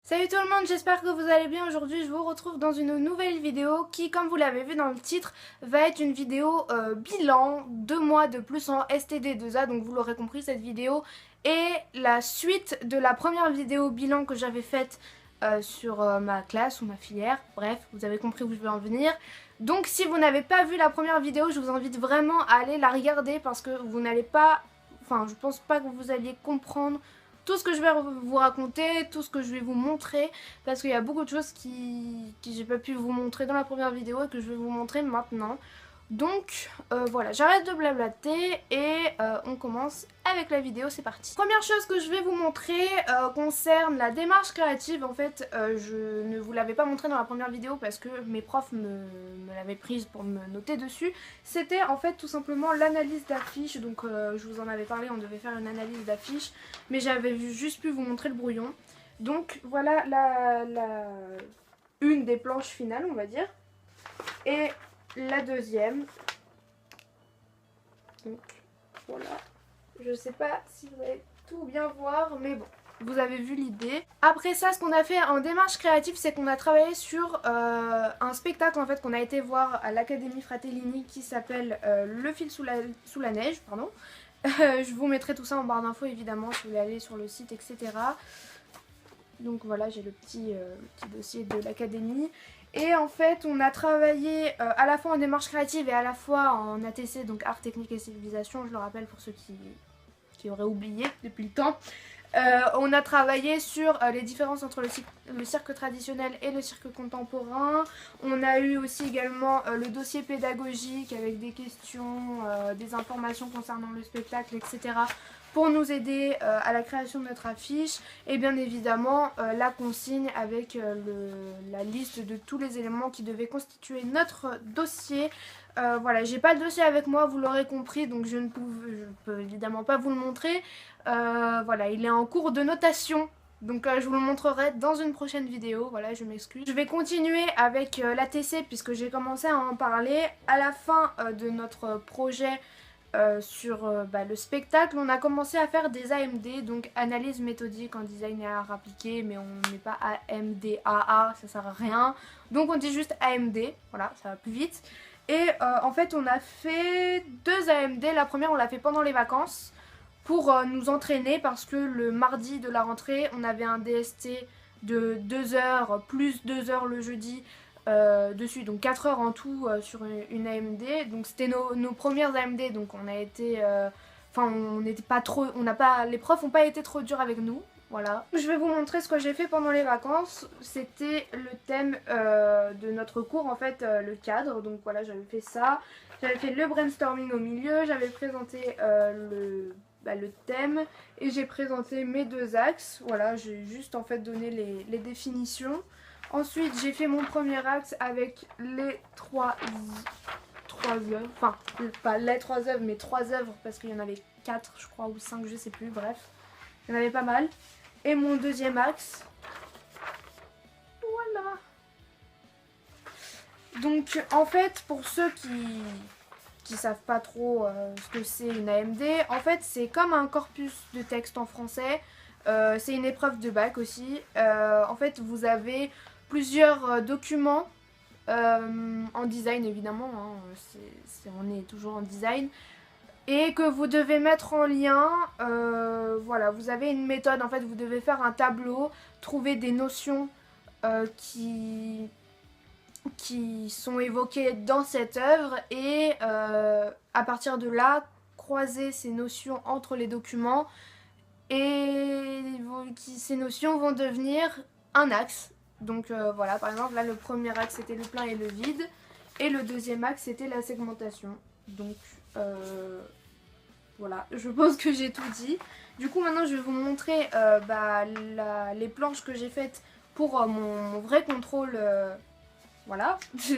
Salut tout le monde, j'espère que vous allez bien. Aujourd'hui je vous retrouve dans une nouvelle vidéo qui, comme vous l'avez vu dans le titre, va être une vidéo bilan 2 mois de plus en STD2A. Donc vous l'aurez compris, cette vidéo est la suite de la première vidéo bilan que j'avais faite sur ma classe ou ma filière. Bref, vous avez compris où je veux en venir. Donc si vous n'avez pas vu la première vidéo, je vous invite vraiment à aller la regarder parce que vous n'allez pas... Enfin, je pense pas que vous alliez comprendre tout ce que je vais vous raconter, tout ce que je vais vous montrer, parce qu'il y a beaucoup de choses qui j'ai pas pu vous montrer dans la première vidéo et que je vais vous montrer maintenant. Donc voilà, j'arrête de blablater et on commence avec la vidéo, c'est parti. Première chose que je vais vous montrer concerne la démarche créative. En fait, je ne vous l'avais pas montré dans la première vidéo parce que mes profs me l'avaient prise pour me noter dessus. C'était en fait tout simplement l'analyse d'affiches. Donc je vous en avais parlé, on devait faire une analyse d'affiches, mais j'avais juste pu vous montrer le brouillon. Donc voilà une des planches finales, on va dire. Et la deuxième. Donc voilà. Je sais pas si vous allez tout bien voir, mais bon, vous avez vu l'idée. Après ça, ce qu'on a fait en démarche créative, c'est qu'on a travaillé sur un spectacle en fait qu'on a été voir à l'Académie Fratellini qui s'appelle Le fil sous la neige, pardon. Je vous mettrai tout ça en barre d'infos évidemment si vous voulez aller sur le site, etc. Donc voilà, j'ai le petit dossier de l'académie. Et en fait, on a travaillé à la fois en démarche créative et à la fois en ATC, donc art, technique et civilisation, je le rappelle pour ceux qui auraient oublié depuis le temps. On a travaillé sur les différences entre le cirque traditionnel et le cirque contemporain. On a eu aussi également le dossier pédagogique avec des questions, des informations concernant le spectacle, etc. pour nous aider à la création de notre affiche. Et bien évidemment la consigne avec la liste de tous les éléments qui devaient constituer notre dossier. Voilà, j'ai pas le dossier avec moi, vous l'aurez compris, donc je peux évidemment pas vous le montrer. Voilà, il est en cours de notation, donc je vous le montrerai dans une prochaine vidéo. Voilà, je m'excuse. Je vais continuer avec l'ATC puisque j'ai commencé à en parler. À la fin de notre projet sur le spectacle, on a commencé à faire des AMD, donc analyse méthodique en design et art appliqué, mais on n'est pas AMDAA, ça sert à rien. Donc on dit juste AMD, voilà, ça va plus vite. Et en fait on a fait 2 AMD, la première on l'a fait pendant les vacances pour nous entraîner parce que le mardi de la rentrée on avait un DST de 2 heures plus 2 heures le jeudi dessus, donc 4 heures en tout sur une AMD. Donc c'était nos premières AMD, donc on a été enfin on n'était pas trop, les profs n'ont pas été trop durs avec nous. Voilà. Je vais vous montrer ce que j'ai fait pendant les vacances. C'était le thème de notre cours, en fait, le cadre. Donc voilà, j'avais fait ça. J'avais fait le brainstorming au milieu. J'avais présenté le thème. Et j'ai présenté mes 2 axes. Voilà, j'ai juste en fait donné les définitions. Ensuite, j'ai fait mon premier axe avec les 3 œuvres. Enfin, pas les 3 œuvres, mais 3 œuvres parce qu'il y en avait 4, je crois, ou 5, je sais plus. Bref, il y en avait pas mal. Et mon deuxième axe, voilà. Donc en fait, pour ceux qui savent pas trop ce que c'est une AMD, en fait c'est comme un corpus de texte en français. C'est une épreuve de bac aussi. En fait vous avez plusieurs documents en design évidemment, hein, on est toujours en design. Et que vous devez mettre en lien, voilà, vous avez une méthode, en fait vous devez faire un tableau, trouver des notions qui sont évoquées dans cette œuvre et à partir de là, croiser ces notions entre les documents et ces notions vont devenir un axe. Donc voilà, par exemple là le premier axe c'était le plein et le vide et le deuxième axe c'était la segmentation. Donc voilà, je pense que j'ai tout dit. Du coup maintenant je vais vous montrer les planches que j'ai faites pour mon vrai contrôle, voilà,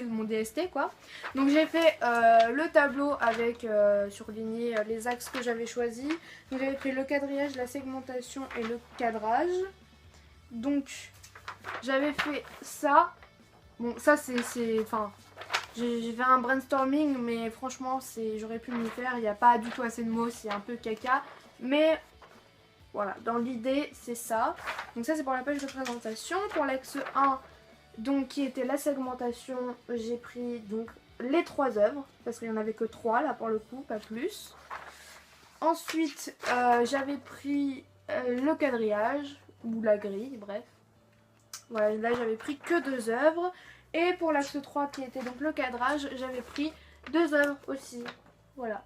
mon DST quoi. Donc j'ai fait le tableau avec surligné les axes que j'avais choisis. Donc j'avais fait le quadrillage, la segmentation et le cadrage. Donc j'avais fait ça. Bon ça c'est enfin... J'ai fait un brainstorming, mais franchement, j'aurais pu mieux faire. Il n'y a pas du tout assez de mots, c'est un peu caca. Mais Voilà, dans l'idée c'est ça. Donc ça c'est pour la page de présentation. Pour l'axe 1, donc qui était la segmentation, j'ai pris donc les 3 œuvres. Parce qu'il n'y en avait que 3 là pour le coup, pas plus. Ensuite j'avais pris le quadrillage, ou la grille, bref. Voilà, là j'avais pris que 2 œuvres. Et pour l'axe 3 qui était donc le cadrage, j'avais pris 2 œuvres aussi. Voilà.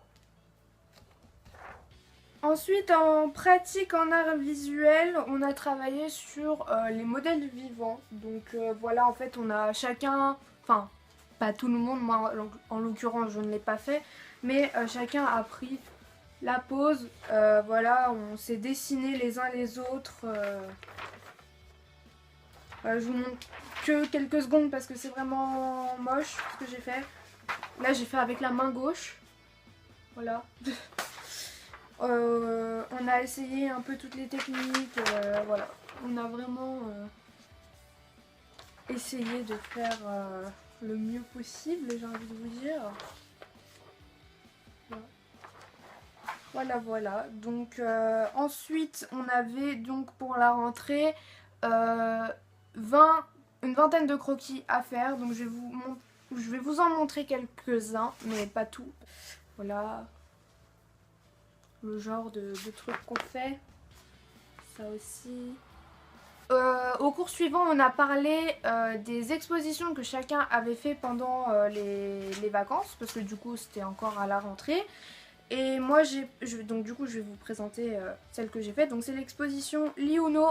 Ensuite, en pratique en art visuel, on a travaillé sur les modèles vivants. Donc voilà, en fait, on a chacun, enfin, pas tout le monde, moi en l'occurrence, je ne l'ai pas fait, mais chacun a pris la pose. Voilà, on s'est dessiné les uns les autres. Je vous montre que quelques secondes parce que c'est vraiment moche ce que j'ai fait. Là, j'ai fait avec la main gauche. Voilà. On a essayé un peu toutes les techniques, voilà. On a vraiment essayé de faire le mieux possible, j'ai envie de vous dire. Voilà, voilà. Donc ensuite, on avait donc pour la rentrée une vingtaine de croquis à faire. Donc je vais vous en montrer quelques-uns, mais pas tout. Voilà. Le genre de trucs qu'on fait. Ça aussi. Au cours suivant, on a parlé des expositions que chacun avait fait pendant les vacances. Parce que du coup, c'était encore à la rentrée. Et moi, donc du coup, je vais vous présenter celle que j'ai faite. Donc c'est l'exposition Liuno.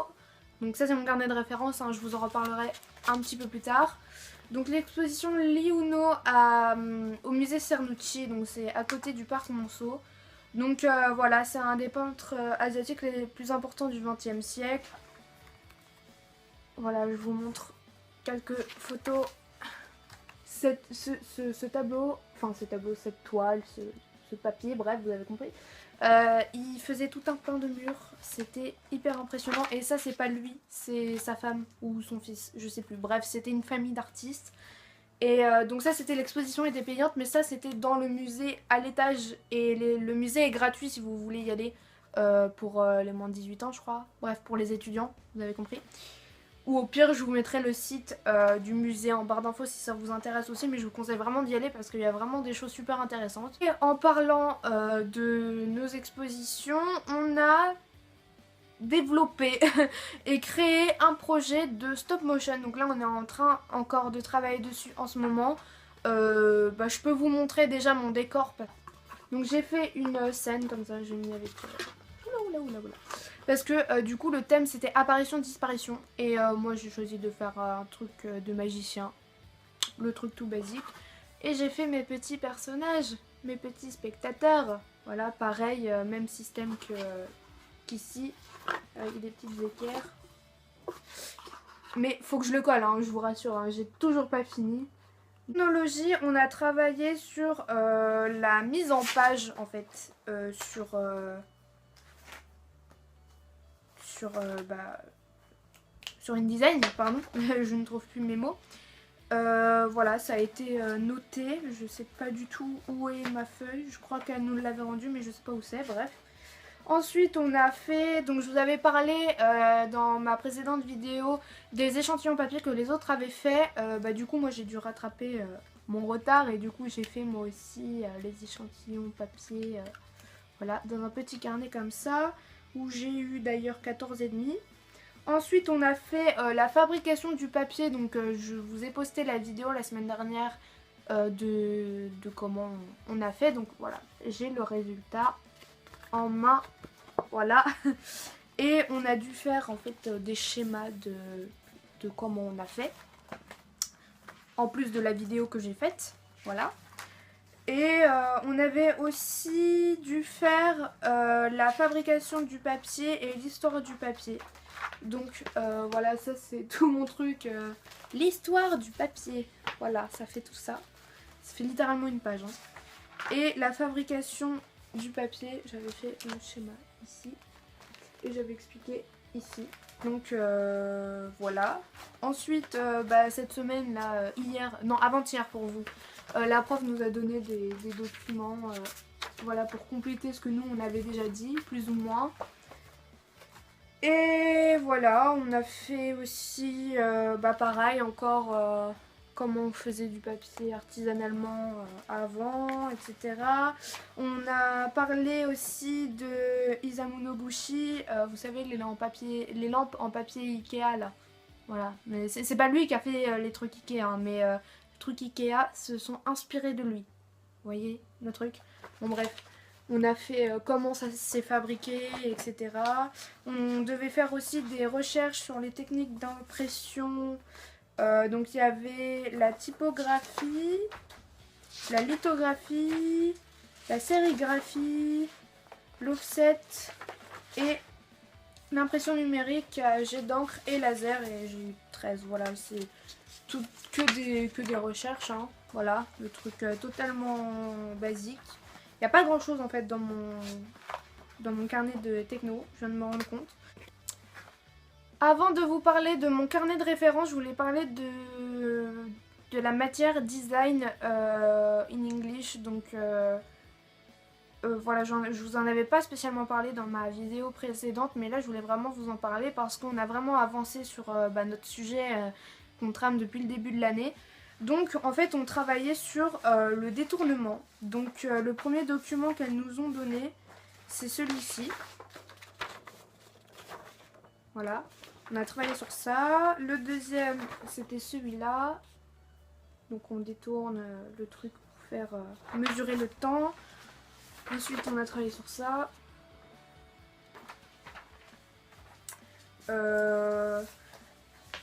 Donc ça, c'est mon carnet de référence. Hein, je vous en reparlerai un petit peu plus tard. Donc l'exposition Liuno au musée Cernucci. Donc c'est à côté du parc Monceau. Donc voilà, c'est un des peintres asiatiques les plus importants du XXe siècle. Voilà, je vous montre quelques photos. Ce tableau, enfin ce tableau, cette toile, ce papier, bref, vous avez compris. Il faisait tout un plein de murs, c'était hyper impressionnant. Et ça, c'est pas lui, c'est sa femme ou son fils, je sais plus. Bref, c'était une famille d'artistes. Et donc ça, c'était l'exposition était payante, mais ça, c'était dans le musée à l'étage. Et le musée est gratuit si vous voulez y aller pour les moins de 18 ans, je crois. Bref, pour les étudiants, vous avez compris. Ou au pire, je vous mettrai le site du musée en barre d'infos si ça vous intéresse aussi. Mais je vous conseille vraiment d'y aller parce qu'il y a vraiment des choses super intéressantes. Et en parlant de nos expositions, on a développé et créé un projet de stop motion. Donc là, on est en train encore de travailler dessus en ce moment. Je peux vous montrer déjà mon décor. Donc j'ai fait une scène comme ça, j'ai mis avec... Oula. Parce que du coup le thème c'était apparition-disparition. Et moi j'ai choisi de faire un truc de magicien. Le truc tout basique. Et j'ai fait mes petits personnages, mes petits spectateurs. Voilà, pareil, même système qu'ici. Avec des petites équerres. Mais faut que je le colle, hein, je vous rassure, hein, j'ai toujours pas fini. Technologie, on a travaillé sur la mise en page en fait, sur InDesign, pardon, je ne trouve plus mes mots. Voilà, ça a été noté, je sais pas du tout où est ma feuille, je crois qu'elle nous l'avait rendue mais je sais pas où c'est, bref. Ensuite on a fait, donc je vous avais parlé dans ma précédente vidéo des échantillons papier que les autres avaient fait. Du coup moi j'ai dû rattraper mon retard et du coup j'ai fait moi aussi les échantillons papier voilà, dans un petit carnet comme ça où j'ai eu d'ailleurs 14,5. Ensuite on a fait la fabrication du papier, donc je vous ai posté la vidéo la semaine dernière de comment on a fait, donc voilà, j'ai le résultat en main, voilà. Et on a dû faire en fait des schémas de comment on a fait, en plus de la vidéo que j'ai faite, voilà. Et on avait aussi dû faire la fabrication du papier et l'histoire du papier. Donc voilà, ça c'est tout mon truc, l'histoire du papier, voilà, ça fait tout ça. Ça fait littéralement une page, hein. Et la fabrication du papier, j'avais fait un schéma ici et j'avais expliqué ici. Donc voilà. Ensuite, cette semaine là, avant-hier pour vous, la prof nous a donné des documents, voilà, pour compléter ce que nous on avait déjà dit, plus ou moins. Et voilà, on a fait aussi, pareil, encore comment on faisait du papier artisanalement avant, etc. On a parlé aussi de Isamu Noguchi, vous savez, les lampes en papier Ikea là. Voilà, mais c'est pas lui qui a fait les trucs Ikea, hein, mais les trucs Ikea se sont inspirés de lui. Vous voyez le truc? Bon, bref. On a fait comment ça s'est fabriqué, etc. On devait faire aussi des recherches sur les techniques d'impression. Donc il y avait la typographie, la lithographie, la sérigraphie, l'offset et l'impression numérique à jet d'encre et laser. Et j'ai eu 13. Voilà, c'est tout, que des recherches. Hein. Voilà, le truc totalement basique. Il n'y a pas grand chose en fait dans mon carnet de techno, je viens de me rendre compte. Avant de vous parler de mon carnet de référence, je voulais parler de la matière design in English. Donc voilà, je vous en avais pas spécialement parlé dans ma vidéo précédente, mais là je voulais vraiment vous en parler parce qu'on a vraiment avancé sur notre sujet qu'on trame depuis le début de l'année. Donc en fait on travaillait sur le détournement. Donc le premier document qu'elles nous ont donné, c'est celui-ci. Voilà, on a travaillé sur ça. Le deuxième, c'était celui-là. Donc on détourne le truc pour faire mesurer le temps. Ensuite on a travaillé sur ça.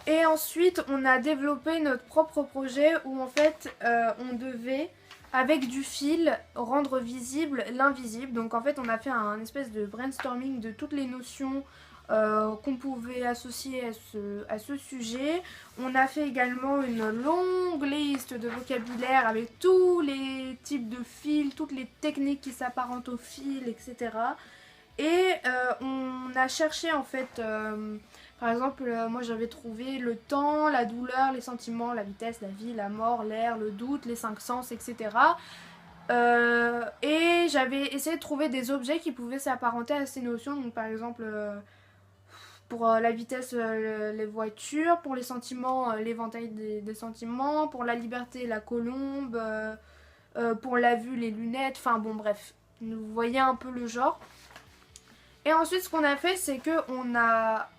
Et ensuite on a développé notre propre projet où en fait on devait avec du fil rendre visible l'invisible. Donc en fait on a fait un espèce de brainstorming de toutes les notions qu'on pouvait associer à ce sujet. On a fait également une longue liste de vocabulaire avec tous les types de fils, toutes les techniques qui s'apparentent au fil, etc. Et on a cherché en fait, par exemple, moi j'avais trouvé le temps, la douleur, les sentiments, la vitesse, la vie, la mort, l'air, le doute, les cinq sens, etc. Et j'avais essayé de trouver des objets qui pouvaient s'apparenter à ces notions. Donc par exemple, pour la vitesse, les voitures, pour les sentiments, l'éventail des sentiments, pour la liberté, la colombe, pour la vue, les lunettes, enfin bon bref, vous voyez un peu le genre. Et ensuite ce qu'on a fait c'est qu'on a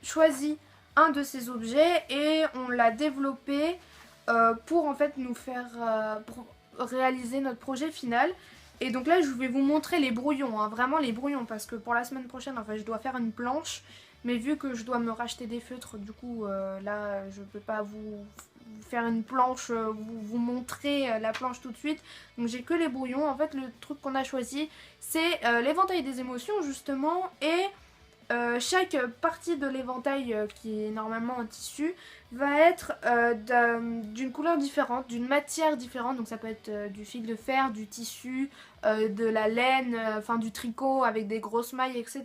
choisi un de ces objets et on l'a développé pour en fait nous faire pour réaliser notre projet final. Et donc là je vais vous montrer les brouillons, hein, vraiment les brouillons, parce que pour la semaine prochaine en fait je dois faire une planche, mais vu que je dois me racheter des feutres, du coup là je peux pas vous faire une planche, vous montrer la planche tout de suite, donc j'ai que les brouillons. En fait le truc qu'on a choisi c'est l'éventail des émotions justement, et chaque partie de l'éventail qui est normalement en tissu va être d'une couleur différente, d'une matière différente. Donc ça peut être du fil de fer, du tissu, de la laine, enfin du tricot avec des grosses mailles, etc.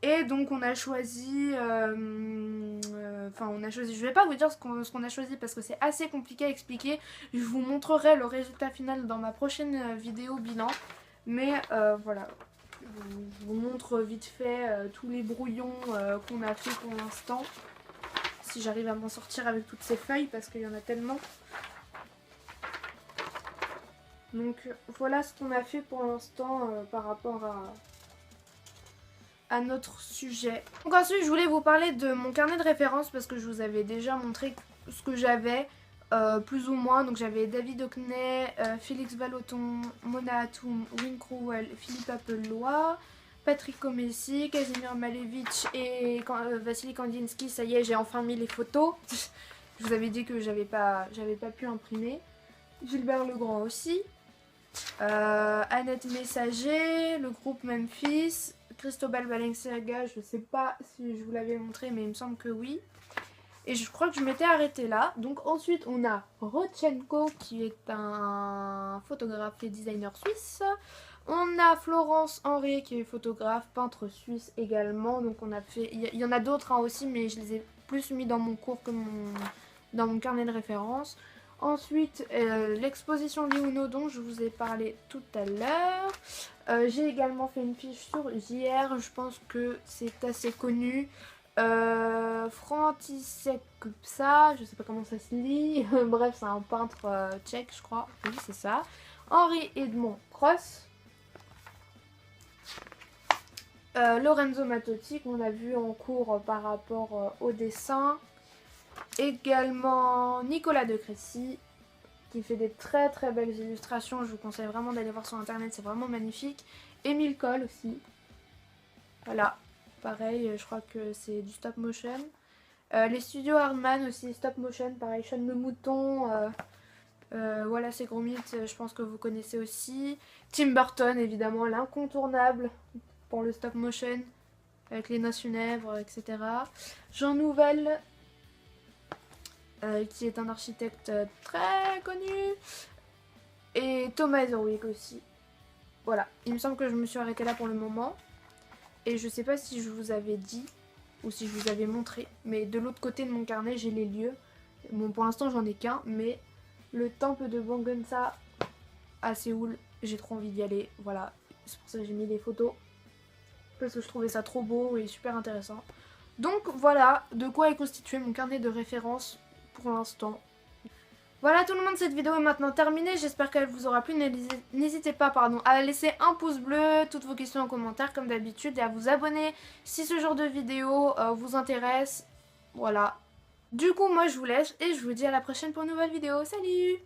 Et donc on a choisi, je vais pas vous dire ce qu'on a choisi parce que c'est assez compliqué à expliquer. Je vous montrerai le résultat final dans ma prochaine vidéo bilan. Mais voilà. Je vous montre vite fait tous les brouillons qu'on a fait pour l'instant. Si j'arrive à m'en sortir avec toutes ces feuilles parce qu'il y en a tellement. Donc voilà ce qu'on a fait pour l'instant par rapport à notre sujet. Donc ensuite je voulais vous parler de mon carnet de référence parce que je vous avais déjà montré ce que j'avais. Plus ou moins, donc j'avais David Hockney, Félix Vallotton, Mona Hatoum, Wim Cruel, Philippe Appellois, Patrick Comessi, Casimir Malevich et Vassili Kandinsky. Ça y est, j'ai enfin mis les photos. Je vous avais dit que j'avais pas pu imprimer. Gilbert Legrand aussi. Annette Messager, le groupe Memphis, Cristobal Balenciaga, je sais pas si je vous l'avais montré mais il me semble que oui. Et je crois que je m'étais arrêtée là. Donc ensuite on a Rodchenko qui est un photographe et designer suisse. On a Florence Henry qui est photographe, peintre suisse également. Donc on a fait, il y en a d'autres hein, aussi, mais je les ai plus mis dans mon cours que dans mon carnet de référence. Ensuite, l'exposition des Uno dont je vous ai parlé tout à l'heure. J'ai également fait une fiche sur JR, je pense que c'est assez connu. František Kupča, je sais pas comment ça se lit. Bref, c'est un peintre tchèque, je crois. Oui, c'est ça. Henri Edmond Cross. Lorenzo Mattotti, qu'on a vu en cours par rapport au dessin. Également Nicolas de Crécy, qui fait des très très belles illustrations. Je vous conseille vraiment d'aller voir sur internet, c'est vraiment magnifique. Émile Coll aussi. Voilà, pareil, je crois que c'est du stop motion. Les studios Hardman aussi, stop motion, pareil, Sean le Mouton. Voilà, c'est gros mythes, je pense que vous connaissez aussi. Tim Burton, évidemment, l'incontournable pour le stop motion, avec les Noces funèbres, etc. Jean Nouvel, qui est un architecte très connu. Et Thomas Heatherwick aussi. Voilà, il me semble que je me suis arrêtée là pour le moment. Et je sais pas si je vous avais dit ou si je vous avais montré, mais de l'autre côté de mon carnet, j'ai les lieux. Bon, pour l'instant, j'en ai qu'un, mais le temple de Bangyeonsa à Séoul, j'ai trop envie d'y aller. Voilà, c'est pour ça que j'ai mis les photos. Parce que je trouvais ça trop beau et super intéressant. Donc voilà de quoi est constitué mon carnet de référence pour l'instant. Voilà tout le monde, cette vidéo est maintenant terminée, j'espère qu'elle vous aura plu. N'hésitez pas à laisser un pouce bleu, toutes vos questions en commentaire comme d'habitude, et à vous abonner si ce genre de vidéo vous intéresse. Voilà. Du coup moi je vous laisse et je vous dis à la prochaine pour une nouvelle vidéo. Salut!